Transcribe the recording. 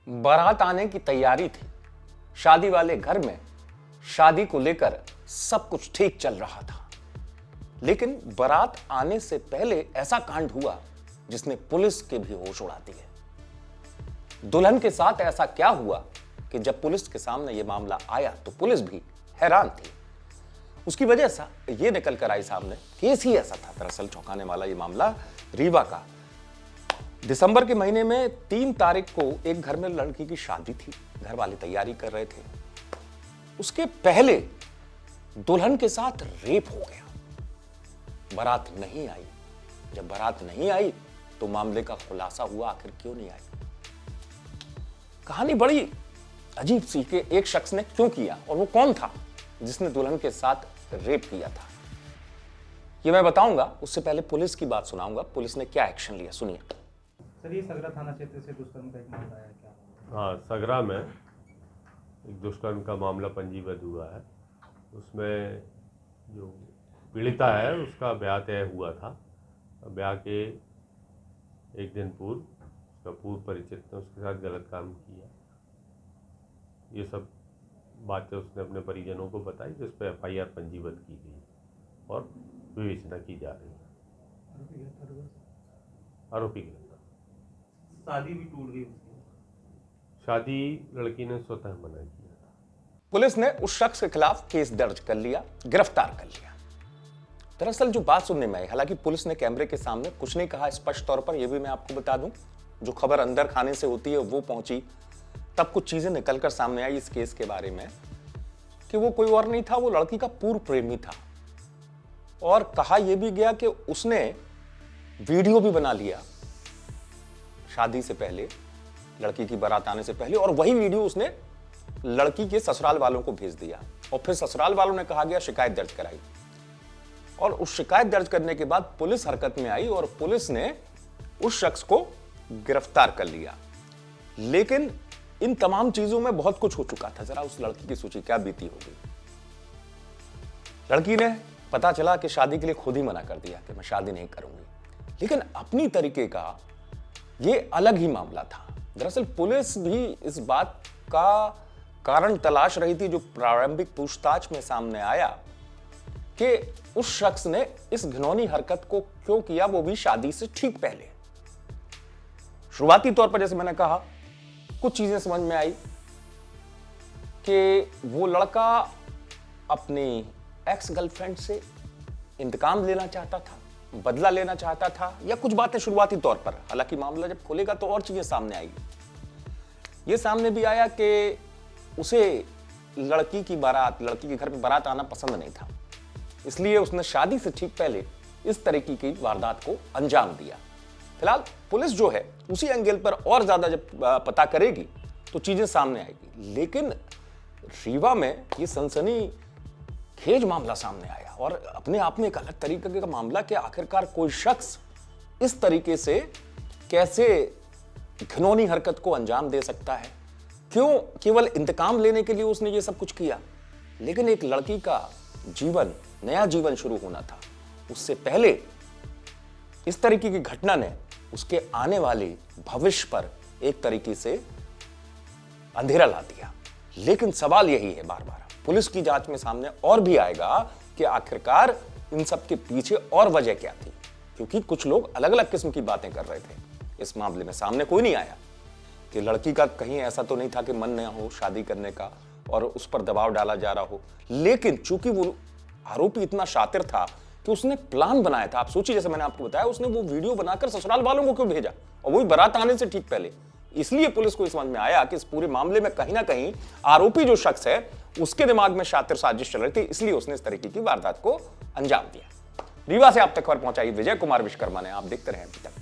बारात आने की तैयारी थी। शादी वाले घर में शादी को लेकर सब कुछ ठीक चल रहा था, लेकिन बारात आने से पहले ऐसा कांड हुआ जिसने पुलिस के भी होश उड़ा दिए। दुल्हन के साथ ऐसा क्या हुआ कि जब पुलिस के सामने यह मामला आया तो पुलिस भी हैरान थी। उसकी वजह से यह निकल कर आई सामने, केस ही ऐसा था। दरअसल चौंकाने वाला यह मामला रीवा का। दिसंबर के महीने में 3 तारीख को एक घर में लड़की की शादी थी। घर वाले तैयारी कर रहे थे। उसके पहले दुल्हन के साथ रेप हो गया। बारात नहीं आई। जब बारात नहीं आई तो मामले का खुलासा हुआ, आखिर क्यों नहीं आई। कहानी बड़ी अजीब सी कि एक शख्स ने क्यों किया और वो कौन था जिसने दुल्हन के साथ रेप किया था, ये मैं बताऊंगा। उससे पहले पुलिस की बात सुनाऊंगा, पुलिस ने क्या एक्शन लिया, सुनिए। सर, ये सगरा थाना क्षेत्र से दुष्कर्म का एक मामला है क्या? हाँ, सगरा में एक दुष्कर्म का मामला पंजीबद्ध हुआ है। उसमें जो पीड़िता है उसका ब्याह तय हुआ था। ब्याह के एक दिन पूर्व उसका पूर्व परिचित ने उसके साथ गलत काम किया। ये सब बातें उसने अपने परिजनों को बताई, जिस पर FIR पंजीबद्ध की गई और विवेचना की जा रही है। आरोपी गिरफ्तार। शादी भी टूट गई उसकी। शादी लड़की ने स्वतः मना किया था। पुलिस ने उस शख्स के खिलाफ केस दर्ज कर लिया, गिरफ्तार कर लिया। दरअसल जो बात सुनने में आई, हालांकि पुलिस ने कैमरे के सामने कुछ नहीं कहा स्पष्ट तौर पर, यह भी मैं आपको बता दूं, जो खबर अंदर खाने से होती है वो पहुंची, तब कुछ चीजें निकलकर सामने आई इस केस के बारे में कि वो कोई और नहीं था, वो लड़की का पूर्व प्रेमी था। और कहा यह भी गया कि उसने वीडियो भी बना लिया शादी से पहले, लड़की की बारात आने से पहले, और वही वीडियो उसने लड़की के ससुराल वालों को भेज दिया। और फिर ससुराल वालों ने कहा गया शिकायत दर्ज कराई, और उस शिकायत दर्ज करने के बाद पुलिस हरकत में आई और पुलिस ने उस शख्स को गिरफ्तार कर लिया। लेकिन इन तमाम चीजों में बहुत कुछ हो चुका था। जरा उस लड़की की सोचिए क्या बीती होगी। लड़की ने पता चला कि शादी के लिए खुद ही मना कर दिया कि मैं शादी नहीं करूंगी, लेकिन अपनी तरीके का ये अलग ही मामला था। दरअसल पुलिस भी इस बात का कारण तलाश रही थी, जो प्रारंभिक पूछताछ में सामने आया कि उस शख्स ने इस घिनौनी हरकत को क्यों किया, वो भी शादी से ठीक पहले। शुरुआती तौर पर जैसे मैंने कहा, कुछ चीजें समझ में आई कि वो लड़का अपनी एक्स गर्लफ्रेंड से इंतकाम लेना चाहता था, बदला लेना चाहता था, या कुछ बातें शुरुआती तौर पर। हालांकि मामला जब खुलेगा तो और चीजें सामने आएगी। ये सामने भी आया कि उसे लड़की की बारात, लड़की के घर पे बारात आना पसंद नहीं था, इसलिए उसने शादी से ठीक पहले इस तरीके की वारदात को अंजाम दिया। फिलहाल पुलिस जो है उसी एंगल पर और ज्यादा जब पता करेगी तो चीजें सामने आएगी। लेकिन रीवा में ये सनसनीखेज मामला सामने आया और अपने आप में एक अलग तरीके का मामला कि आखिरकार कोई शख्स इस तरीके से कैसे घिनौनी हरकत को अंजाम दे सकता है। क्यों केवल इंतकाम लेने के लिए उसने ये सब कुछ किया। लेकिन एक लड़की का जीवन, नया जीवन शुरू होना था, उससे पहले इस तरीके की घटना ने उसके आने वाले भविष्य पर एक तरीके से अंधेरा ला दिया। लेकिन सवाल यही है, बार बार पुलिस की जांच में सामने और भी आएगा कि आखिरकार इन सब के पीछे और वजह क्या थी, क्योंकि कुछ लोग अलग अलग किस्म की बातें कर रहे थे इस मामले में। सामने कोई नहीं आया कि लड़की का कहीं ऐसा तो नहीं था कि मन न हो शादी करने का और उस पर दबाव डाला जा रहा हो। लेकिन चूंकि वो आरोपी इतना शातिर था कि उसने प्लान बनाया था। आप सोचिए, जैसे मैंने आपको बताया, उसने वो वीडियो बनाकर ससुराल वालों को क्यों भेजा, और वही बारात आने से ठीक पहले। इसलिए पुलिस को समझ में आया कि इस पूरे मामले में कहीं ना कहीं आरोपी जो शख्स है उसके दिमाग में शातिर साजिश चल रही थी, इसलिए उसने इस तरीके की वारदात को अंजाम दिया। रीवा से आप तक खबर पहुंचाई विजय कुमार विश्वकर्मा ने। आप देखते रहे अभी तक।